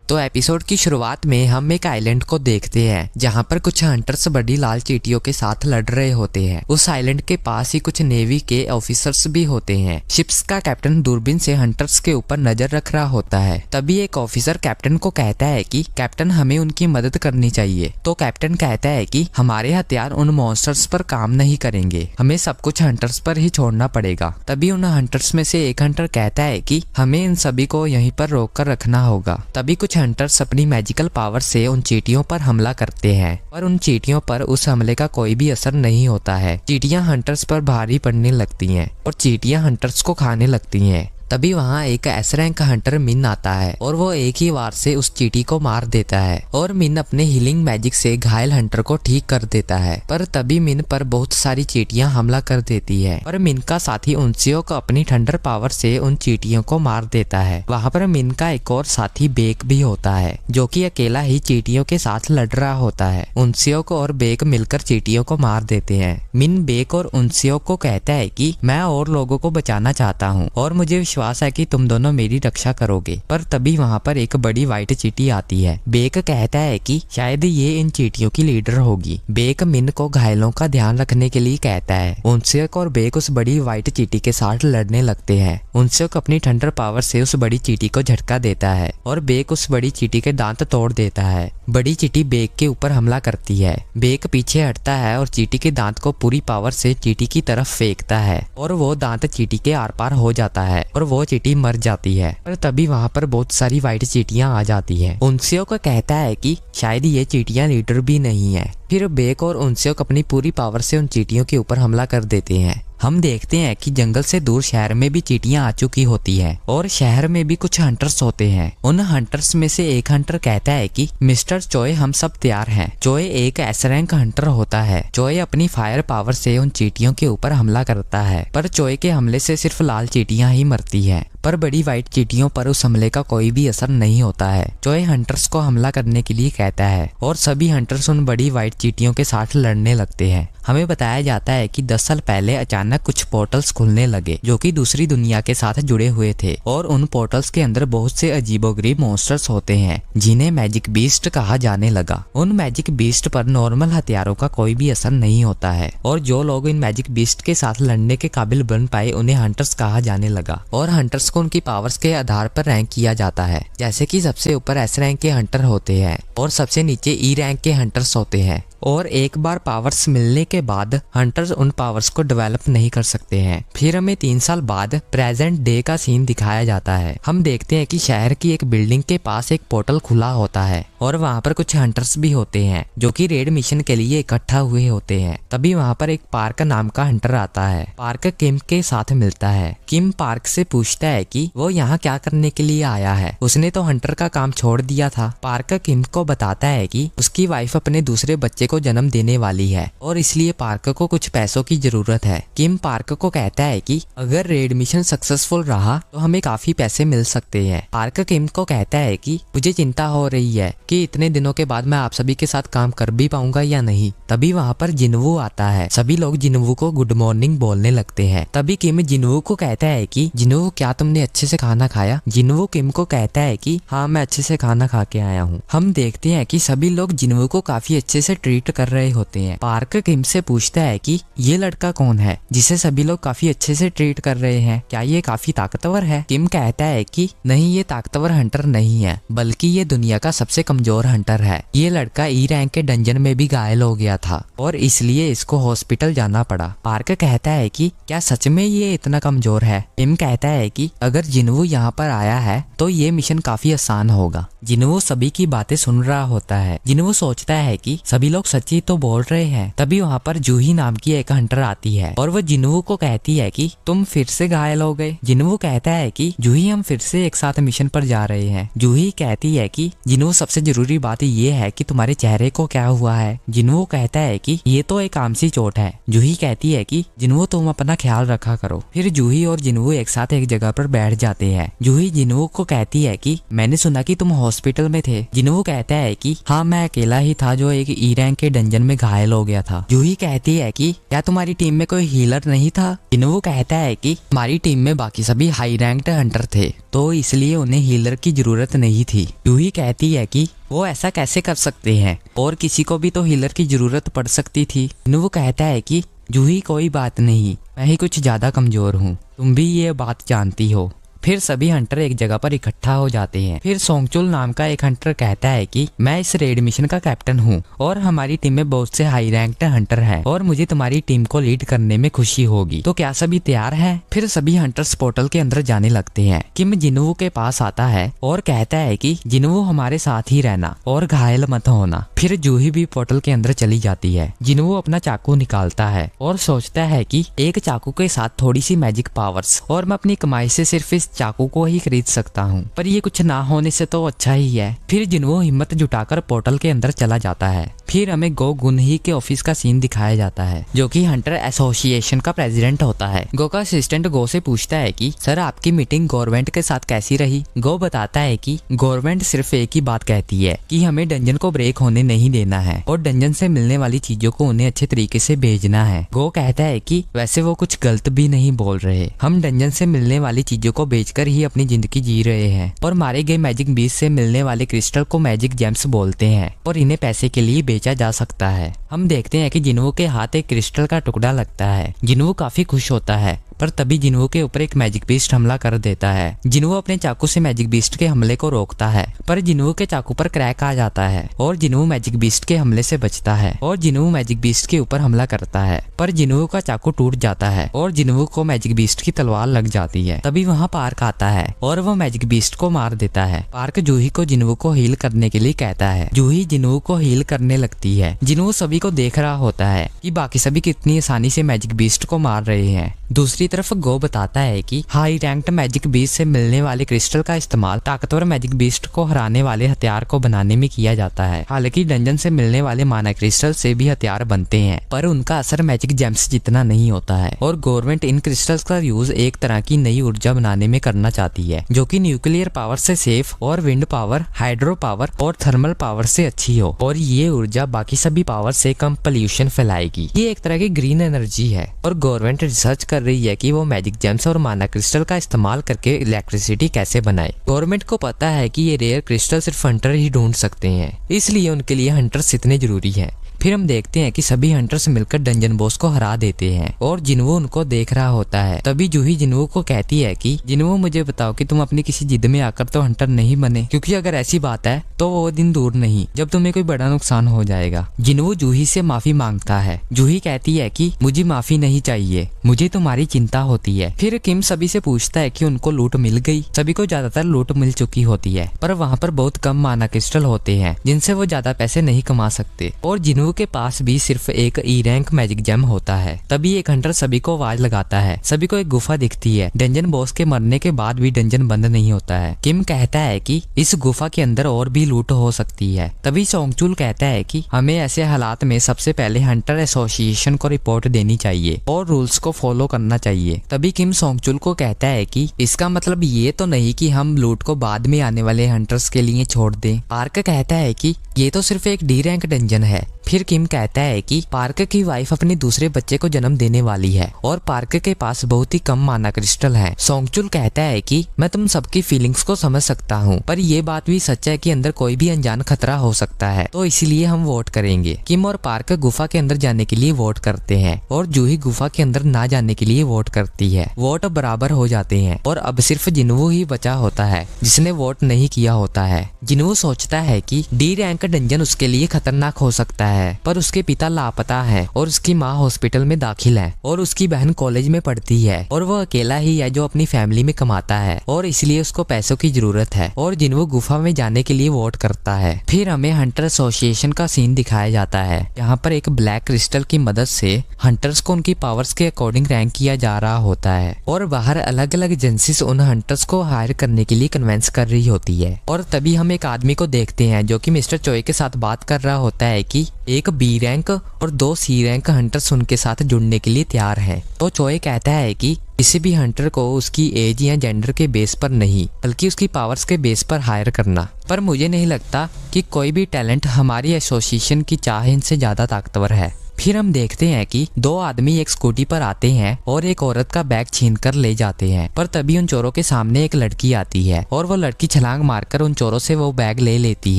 तो एपिसोड की शुरुआत में हम एक आइलैंड को देखते हैं जहाँ पर कुछ हंटर्स बड़ी लाल चींटियों के साथ लड़ रहे होते हैं। उस आइलैंड के पास ही कुछ नेवी के ऑफिसर्स भी होते हैं। शिप्स का कैप्टन दूरबीन से हंटर्स के ऊपर नजर रख रहा होता है। तभी एक ऑफिसर कैप्टन को कहता है कि कैप्टन हमें उनकी मदद करनी चाहिए। तो कैप्टन कहता है कि हमारे हथियार उन मॉन्स्टर्स पर काम नहीं करेंगे, हमें सब कुछ हंटर्स पर ही छोड़ना पड़ेगा। तभी उन हंटर्स में से एक हंटर कहता है कि हमें इन सभी को यहीं पर रोक कर रखना होगा। तभी कुछ हंटर्स अपनी मैजिकल पावर से उन चींटियों पर हमला करते हैं, पर उन चींटियों पर उस हमले का कोई भी असर नहीं होता है। चींटियां हंटर्स पर भारी पड़ने लगती हैं और चींटियां हंटर्स को खाने लगती हैं। तभी वहाँ एक एस रैंक हंटर मिन आता है और वो एक ही वार से उस चींटी को मार देता है और मिन अपने हीलिंग मैजिक से घायल हंटर को ठीक कर देता है। पर तभी मिन पर बहुत सारी चींटियां हमला कर देती है, पर मिन का साथी उनसियो को अपनी थंडर पावर से उन चींटियों को मार देता है। वहाँ पर मिन का एक और साथी बेक भी होता है जो कि अकेला ही चींटियों के साथ लड़ रहा होता है। उनसियो को और बेक मिलकर चींटियों को मार देते हैं। मिन बेक और उनसियो को कहता है कि मैं और लोगों को बचाना चाहता हूँ और मुझे विश्वास है कि तुम दोनों मेरी रक्षा करोगे। पर तभी वहाँ पर एक बड़ी व्हाइट चींटी आती है। बेक कहता है कि शायद ये इन चींटियों की लीडर होगी। बेक मिन को घायलों का ध्यान रखने के लिए कहता है। उनसेक और बेक उस बड़ी व्हाइट चींटी के साथ लड़ने लगते हैं। उनसेक अपनी थंडर पावर से उस बड़ी चींटी को झटका देता है और बेक उस बड़ी चींटी के दांत तोड़ देता है। बड़ी चींटी बेक के ऊपर हमला करती है। बेक पीछे हटता है और चींटी के दांत को पूरी पावर से चींटी की तरफ फेंकता है और वो दांत चींटी के आर पार हो जाता है और वो चींटी मर जाती है। पर तभी वहाँ पर बहुत सारी व्हाइट चींटियां आ जाती है। उनसियो को कहता है कि शायद ये चींटियां लीडर भी नहीं है। फिर बेक और उनसियो अपनी पूरी पावर से उन चींटियों के ऊपर हमला कर देते हैं। हम देखते हैं कि जंगल से दूर शहर में भी चींटियां आ चुकी होती हैं और शहर में भी कुछ हंटर्स होते हैं। उन हंटर्स में से एक हंटर कहता है कि मिस्टर चोय हम सब तैयार हैं। चोय एक एस रैंक हंटर होता है। चोय अपनी फायर पावर से उन चींटियों के ऊपर हमला करता है, पर चोय के हमले से सिर्फ लाल चींटियां ही मरती है, पर बड़ी व्हाइट चींटियों पर उस हमले का कोई भी असर नहीं होता है। चोय हंटर्स को हमला करने के लिए कहता है और सभी हंटर्स उन बड़ी व्हाइट चींटियों के साथ लड़ने लगते हैं। हमें बताया जाता है कि 10 साल पहले अचानक कुछ पोर्टल्स खुलने लगे जो कि दूसरी दुनिया के साथ जुड़े हुए थे और उन पोर्टल्स के अंदर बहुत से अजीबोगरीब मॉन्स्टर्स होते हैं जिन्हें मैजिक बीस्ट कहा जाने लगा। उन मैजिक बीस्ट पर नॉर्मल हथियारों का कोई भी असर नहीं होता है और जो लोग इन मैजिक बीस्ट के साथ लड़ने के काबिल बन पाए उन्हें हंटर्स कहा जाने लगा और हंटर्स को उनकी पावर्स के आधार पर रैंक किया जाता है। जैसे कि सबसे ऊपर एस रैंक के हंटर होते हैं और सबसे नीचे ई रैंक के हंटर्स होते हैं और एक बार पावर्स मिलने के बाद हंटर्स उन पावर्स को डेवलप नहीं कर सकते हैं। फिर हमें 3 साल बाद प्रेजेंट डे का सीन दिखाया जाता है। हम देखते हैं कि शहर की एक बिल्डिंग के पास एक पोर्टल खुला होता है और वहाँ पर कुछ हंटर्स भी होते हैं जो कि रेड मिशन के लिए इकट्ठा हुए होते हैं। तभी वहाँ पर एक पार्क नाम का हंटर आता है। पार्क किम के साथ मिलता है। किम पार्क से पूछता है कि वो यहाँ क्या करने के लिए आया है। उसने तो हंटर का काम छोड़ दिया था। पार्क किम को बताता है कि उसकी वाइफ अपने दूसरे बच्चे को जन्म देने वाली है और इसलिए पार्क को कुछ पैसों की जरूरत है। किम पार्क को कहता है कि अगर रेड मिशन सक्सेसफुल रहा तो हमें काफी पैसे मिल सकते हैं। पार्क किम को कहता है कि मुझे चिंता हो रही है कि इतने दिनों के बाद मैं आप सभी के साथ काम कर भी पाऊंगा या नहीं। तभी वहाँ पर जिनवू आता है। सभी लोग जिनवू को गुड मॉर्निंग बोलने लगते हैं। तभी किम जिनवू को कहता है कि जिनवू क्या तुमने अच्छे से खाना खाया। जिनवू किम को कहता है कि हाँ मैं अच्छे से खाना खा के आया हूँ। हम देखते हैं कि सभी लोग जिनवू को काफी अच्छे से ट्रीट कर रहे होते हैं। पार्क किम से पूछता है कि ये लड़का कौन है जिसे सभी लोग काफी अच्छे से ट्रीट कर रहे हैं, क्या ये काफी ताकतवर है। किम कहता है कि नहीं, ये ताकतवर हंटर नहीं है बल्कि ये दुनिया का सबसे कमजोर हंटर है। ये लड़का ई रैंक के डंजन में भी घायल हो गया था और इसलिए इसको हॉस्पिटल जाना पड़ा। पार्क कहता है कि क्या सच में ये इतना कमजोर है। किम कहता है कि अगर जिनवू यहाँ पर आया है तो ये मिशन काफी आसान होगा। जिनवू सभी की बातें सुन रहा होता है। जिनवू सोचता है कि सभी लोग सच्ची तो बोल रहे हैं। तभी वहाँ पर जूही नाम की एक हंटर आती है और वो जिनवू को कहती है कि तुम फिर से घायल हो गए। जिनवू कहता है कि जूही हम फिर से एक साथ मिशन पर जा रहे हैं। जूही कहती है कि जिनवू सबसे जरूरी बात ये है कि तुम्हारे चेहरे को क्या हुआ है। जिनवू कहता है कि ये तो एक आम सी चोट है। जूही कहती है कि जिनवू तुम अपना ख्याल रखा करो। फिर जूही और जिनवू एक साथ एक जगह पर बैठ जाते हैं। जूही जिनवू को कहती है कि मैंने सुना कि तुम हॉस्पिटल में थे। जिनवू कहता है कि हाँ मैं अकेला ही था जो एक ई रैंक के डंजन में घायल हो गया था। जूही कहती है कि क्या तुम्हारी टीम में कोई हीलर नहीं था? जिनवू कहता है कि हमारी टीम में बाकी सभी हाई रैंक्ड हंटर थे, तो इसलिए उन्हें हीलर की जरूरत नहीं थी। जूही कहती है कि वो ऐसा कैसे कर सकते हैं, और किसी को भी तो हीलर की जरूरत पड़ सकती थी। जिनवू कहता है कि जूही कोई बात नहीं, मैं ही कुछ ज्यादा कमजोर हूँ, तुम भी ये बात जानती हो। फिर सभी हंटर एक जगह पर इकट्ठा हो जाते हैं। फिर सोंगचुल नाम का एक हंटर कहता है कि मैं इस रेड मिशन का कैप्टन हूँ और हमारी टीम में बहुत से हाई रैंक्ड हंटर हैं और मुझे तुम्हारी टीम को लीड करने में खुशी होगी, तो क्या सभी तैयार हैं? फिर सभी हंटर्स पोर्टल के अंदर जाने लगते हैं। किम जिनवू के पास आता है और कहता है कि जिनवू हमारे साथ ही रहना और घायल मत होना। फिर जूही भी पोर्टल के अंदर चली जाती है। जिनवू अपना चाकू निकालता है और सोचता है कि एक चाकू के साथ थोड़ी सी मैजिक पावर्स और मैं अपनी कमाई से सिर्फ इस चाकू को ही खरीद सकता हूँ, पर ये कुछ ना होने से तो अच्छा ही है। फिर जिनवू हिम्मत जुटाकर पोर्टल के अंदर चला जाता है। फिर हमें गो गुनही के ऑफिस का सीन दिखाया जाता है, जो कि हंटर एसोसिएशन का प्रेसिडेंट होता है। गो का असिस्टेंट गो से पूछता है कि सर आपकी मीटिंग गवर्नमेंट के साथ कैसी रही? गो बताता है कि गवर्नमेंट सिर्फ एक ही बात कहती है कि हमें डंजन को ब्रेक होने नहीं देना है और डंजन से मिलने वाली चीजों को उन्हें अच्छे तरीके से भेजना है। गो कहता है कि वैसे वो कुछ गलत भी नहीं बोल रहे, हम डंजन से मिलने वाली चीजों को बेचकर ही अपनी जिंदगी जी रहे हैं और मारे गए मैजिक बीस्ट से मिलने वाले क्रिस्टल को मैजिक जेम्स बोलते हैं और इन्हें पैसे के लिए बेचा जा सकता है। हम देखते हैं कि जिनवू के हाथ एक क्रिस्टल का टुकड़ा लगता है। जिनवू काफी खुश होता है, पर तभी जिनवू के ऊपर एक मैजिक बीस्ट हमला कर देता है। जिनवू अपने चाकू से मैजिक बीस्ट के हमले को रोकता है, पर जिनवू के चाकू पर क्रैक आ जाता है और जिनवू मैजिक बीस्ट के हमले से बचता है और जिनवू मैजिक बीस्ट के ऊपर हमला करता है, पर जिनवू का चाकू टूट जाता है और जिनवू को मैजिक बीस्ट की तलवार लग जाती है। तभी वहाँ पार्क आता है और वो मैजिक बीस्ट को मार देता है। पार्क जूही को जिनवू को हील करने के लिए कहता है। जूही जिनवू को हील करने लगती है। जिनवू सभी को देख रहा होता है कि बाकी सभी कितनी आसानी से मैजिक बीस्ट को मार रहे हैं। दूसरी तरफ गो बताता है कि हाई रैंक्ड मैजिक बीस्ट से मिलने वाले क्रिस्टल का इस्तेमाल ताकतवर मैजिक बीस्ट को हराने वाले हथियार को बनाने में किया जाता है। हालांकि डंजन से मिलने वाले माना क्रिस्टल से भी हथियार बनते हैं, पर उनका असर मैजिक जेम्स जितना नहीं होता है और गवर्नमेंट इन क्रिस्टल्स का यूज एक तरह की नई ऊर्जा बनाने में करना चाहती है, जो कि न्यूक्लियर पावर से सेफ और विंड पावर, हाइड्रो पावर और थर्मल पावर से अच्छी हो और ये ऊर्जा बाकी सभी पावर से कम पोल्यूशन फैलाएगी। ये एक तरह की ग्रीन एनर्जी है और गवर्नमेंट रिसर्च कर रही है कि वो मैजिक जेम्स और माना क्रिस्टल का इस्तेमाल करके इलेक्ट्रिसिटी कैसे बनाए। गवर्नमेंट को पता है कि ये रेयर क्रिस्टल सिर्फ हंटर ही ढूंढ सकते हैं, इसलिए उनके लिए हंटर्स इतने जरूरी हैं। फिर हम देखते हैं कि सभी हंटर्स मिलकर डंजन बॉस को हरा देते हैं और जिनवू उनको देख रहा होता है। तभी जूही जिनवू को कहती है कि जिनवू मुझे बताओ कि तुम अपनी किसी जिद में आकर तो हंटर नहीं बने, क्योंकि अगर ऐसी बात है तो वो दिन दूर नहीं जब तुम्हें कोई बड़ा नुकसान हो जाएगा। जिनवू जूही से माफी मांगता है। जूही कहती है कि मुझे माफी नहीं चाहिए, मुझे तुम्हारी चिंता होती है। फिर किम सभी से पूछता है कि उनको लूट मिल गई। सभी को ज्यादातर लूट मिल चुकी होती है, पर वहाँ पर बहुत कम माना क्रिस्टल होते हैं जिनसे वो ज्यादा पैसे नहीं कमा सकते और जिनवू के पास भी सिर्फ एक ई रैंक मैजिक जेम होता है। तभी एक हंटर सभी को आवाज लगाता है। सभी को एक गुफा दिखती है। डंजन बॉस के मरने के बाद भी डंजन बंद नहीं होता है। किम कहता है कि इस गुफा के अंदर और भी लूट हो सकती है। तभी सोंगचुल कहता है कि हमें ऐसे हालात में सबसे पहले हंटर एसोसिएशन को रिपोर्ट देनी चाहिए और रूल्स को फॉलो करना चाहिए। तभी किम सोंगचुल को कहता है कि इसका मतलब ये तो नहीं कि हम लूट को बाद में आने वाले हंटर्स के लिए छोड़ दें। पार्क कहता है कि ये तो सिर्फ एक डी रैंक डंजन है। फिर किम कहता है कि पार्क की वाइफ अपने दूसरे बच्चे को जन्म देने वाली है और पार्क के पास बहुत ही कम माना क्रिस्टल है। सोंगचुल कहता है कि मैं तुम सबकी फीलिंग्स को समझ सकता हूँ, पर ये बात भी सच है कि अंदर कोई भी अनजान खतरा हो सकता है, तो इसलिए हम वोट करेंगे। किम और पार्क गुफा के अंदर जाने के लिए वोट करते हैं और जूही गुफा के अंदर ना जाने के लिए वोट करती है। वोट बराबर हो जाते हैं और अब सिर्फ जिनवू ही बचा होता है जिसने वोट नहीं किया होता है। जिनवू सोचता है कि डी रैंक डंजन उसके लिए खतरनाक हो सकता है, पर उसके पिता लापता है और उसकी माँ हॉस्पिटल में दाखिल है और उसकी बहन कॉलेज में पढ़ती है और वो अकेला ही है जो अपनी फैमिली में कमाता है और इसलिए उसको पैसों की जरूरत है और जिनवू गुफा में जाने के लिए वोट करता है। फिर हमें हंटर एसोसिएशन का सीन दिखाया जाता है, जहाँ पर एक ब्लैक क्रिस्टल की मदद से हंटर्स को उनकी पावर्स के अकॉर्डिंग रैंक किया जा रहा होता है और बाहर अलग अलग एजेंसीज उन हंटर्स को हायर करने के लिए कन्वेंस कर रही होती है। और तभी हम एक आदमी को देखते हैं जो कि मिस्टर चोई के साथ बात कर रहा होता है कि एक बी रैंक और 2 सी रैंक हंटर्स उनके साथ जुड़ने के लिए तैयार हैं। तो चोए कहता है कि किसी भी हंटर को उसकी एज या जेंडर के बेस पर नहीं बल्कि उसकी पावर्स के बेस पर हायर करना। पर मुझे नहीं लगता कि कोई भी टैलेंट हमारी एसोसिएशन की चाह से ज्यादा ताकतवर है। फिर हम देखते हैं कि 2 आदमी एक स्कूटी पर आते हैं और एक औरत का बैग छीन कर ले जाते हैं। पर तभी उन चोरों के सामने एक लड़की आती है और वो लड़की छलांग मारकर उन चोरों से वो बैग ले लेती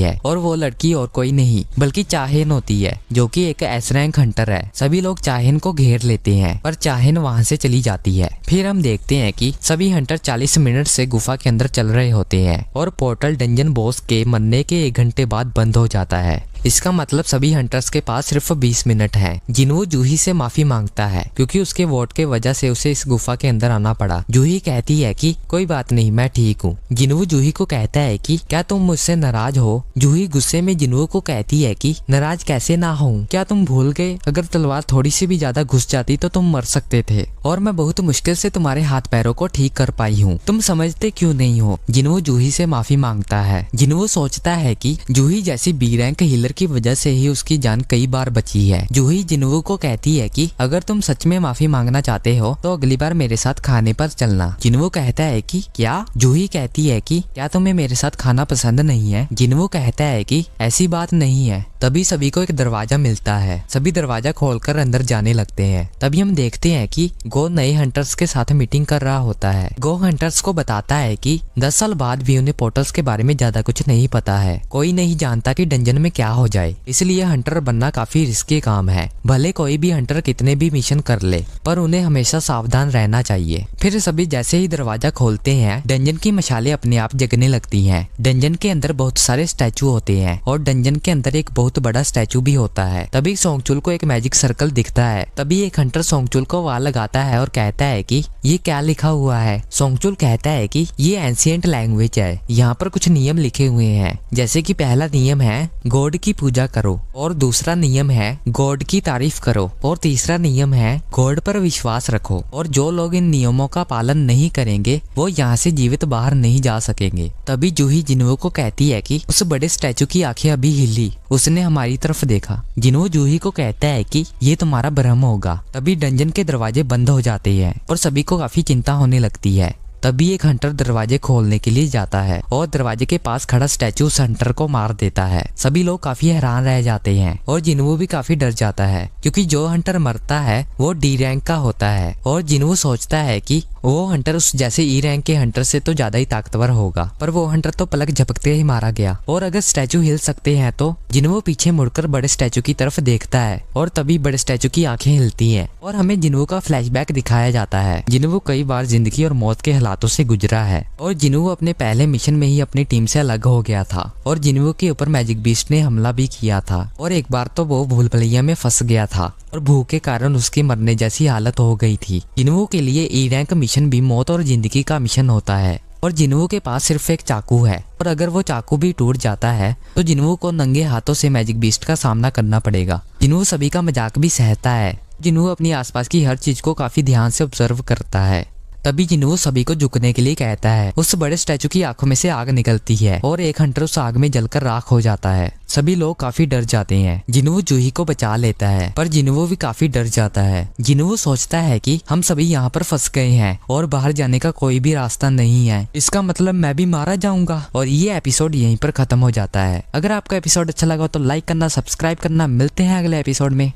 है। और वो लड़की और कोई नहीं बल्कि चाहेन होती है, जो कि एक एस रैंक हंटर है। सभी लोग चाहेन को घेर लेते हैं पर चाहेन वहां से चली जाती है। फिर हम देखते हैं कि सभी हंटर 40 मिनट से गुफा के अंदर चल रहे होते हैं और पोर्टल डंजन बॉस के मरने के 1 घंटे बाद बंद हो जाता है। इसका मतलब सभी हंटर्स के पास सिर्फ 20 मिनट हैं। जिनवू जूही से माफी मांगता है क्योंकि उसके वोट के वजह से उसे इस गुफा के अंदर आना पड़ा। जूही कहती है कि कोई बात नहीं, मैं ठीक हूँ। जिनवू जूही को कहता है कि क्या तुम मुझसे नाराज हो? जूही गुस्से में जिनवू को कहती है कि नाराज कैसे ना हूँ, क्या तुम भूल गए अगर तलवार थोड़ी सी भी ज्यादा घुस जाती तो तुम मर सकते थे और मैं बहुत मुश्किल से तुम्हारे हाथ पैरों को ठीक कर पाई हूँ, तुम समझते क्यों नहीं हो? जिनवू जूही से माफी मांगता है। जिनवू सोचता है कि जूही जैसी बी रैंक हीलर की वजह से ही उसकी जान कई बार बची है। जूही जिनवू को कहती है कि अगर तुम सच में माफी मांगना चाहते हो तो अगली बार मेरे साथ खाने पर चलना। जिनवू कहता है कि क्या? जूही कहती है कि क्या तुम्हें मेरे साथ खाना पसंद नहीं है? जिनवू कहता है कि ऐसी बात नहीं है। तभी सभी को एक दरवाजा मिलता है। सभी दरवाजा खोलकर अंदर जाने लगते हैं। तभी हम देखते हैं कि गो नए हंटर्स के साथ मीटिंग कर रहा होता है। गो हंटर्स को बताता है कि 10 साल बाद भी उन्हें पोर्टल्स के बारे में ज्यादा कुछ नहीं पता है। कोई नहीं जानता कि डंजन में क्या हो जाए, इसलिए हंटर बनना काफी रिस्की काम है। भले कोई भी हंटर कितने भी मिशन कर ले पर उन्हें हमेशा सावधान रहना चाहिए। फिर सभी जैसे ही दरवाजा खोलते हैं डंजन की मशालें अपने आप जगने लगती हैं। डंजन के अंदर बहुत सारे स्टैचू होते हैं और डंजन के अंदर एक बहुत बड़ा स्टैचू भी होता है। तभी सोंगचुल को एक मैजिक सर्कल दिखता है। तभी एक हंटर सोंगचुल को वहां लगाता है और कहता है कि ये क्या लिखा हुआ है? सोंगचुल कहता है कि ये एंशिएंट लैंग्वेज है, यहाँ पर कुछ नियम लिखे हुए हैं। जैसे कि पहला नियम है गॉड की पूजा करो और दूसरा नियम है गॉड की तारीफ करो और तीसरा नियम है गॉड पर विश्वास रखो और जो लोग इन नियमों का पालन नहीं करेंगे वो यहाँ से जीवित बाहर नहीं जा सकेंगे। तभी जूही जिनवू को कहती है कि उस बड़े स्टैचू की आंखें अभी हिली, उसने हमारी तरफ देखा। जिनवू जूही को कहता है कि ये तुम्हारा भ्रम होगा। तभी डंजन के दरवाजे बंद हो जाते हैं और सभी को काफी चिंता होने लगती है। तभी एक हंटर दरवाजे खोलने के लिए जाता है और दरवाजे के पास खड़ा स्टैचू उस हंटर को मार देता है। सभी लोग काफी हैरान रह जाते हैं और जिनवू भी काफी डर जाता है क्योंकि जो हंटर मरता है वो डी रैंक का होता है और जिनवू सोचता है कि वो हंटर उस जैसे ई रैंक के हंटर से तो ज्यादा ही ताकतवर होगा। पर वो हंटर तो पलक झपकते ही मारा गया। और अगर स्टैचू हिल सकते हैं तो जिनवू पीछे मुड़कर बड़े स्टैचू की तरफ देखता है और तभी बड़े स्टैचू की आंखें हिलती हैं और हमें जिनवू का फ्लैशबैक दिखाया जाता है। जिनवू कई बार जिंदगी और मौत के हालातों से गुजरा है और जिनवू अपने पहले मिशन में ही अपनी टीम से अलग हो गया था और जिनवू के ऊपर मैजिक बीस्ट ने हमला भी किया था और एक बार तो वो भूल भुलैया में फंस गया था और भूख के कारण उसकी मरने जैसी हालत हो गई थी। जिनवू के लिए ई रैंक मिशन भी मौत और जिंदगी का मिशन होता है और जिनवू के पास सिर्फ एक चाकू है और अगर वो चाकू भी टूट जाता है तो जिनवू को नंगे हाथों से मैजिक बीस्ट का सामना करना पड़ेगा। जिनवू सभी का मजाक भी सहता है। जिनवू अपनी आसपास की हर चीज को काफी ध्यान से ऑब्जर्व करता है। तभी जिनवू सभी को झुकने के लिए कहता है। उस बड़े स्टैचू की आंखों में से आग निकलती है और एक हंटर उस आग में जलकर राख हो जाता है। सभी लोग काफी डर जाते हैं। जिनवू जूही को बचा लेता है पर जिनवू भी काफी डर जाता है। जिनवू सोचता है कि हम सभी यहाँ पर फंस गए हैं और बाहर जाने का कोई भी रास्ता नहीं है, इसका मतलब मैं भी मारा जाऊंगा। और ये एपिसोड यहीं पर खत्म हो जाता है। अगर आपका एपिसोड अच्छा लगा तो लाइक करना, सब्सक्राइब करना। मिलते हैं अगले एपिसोड में।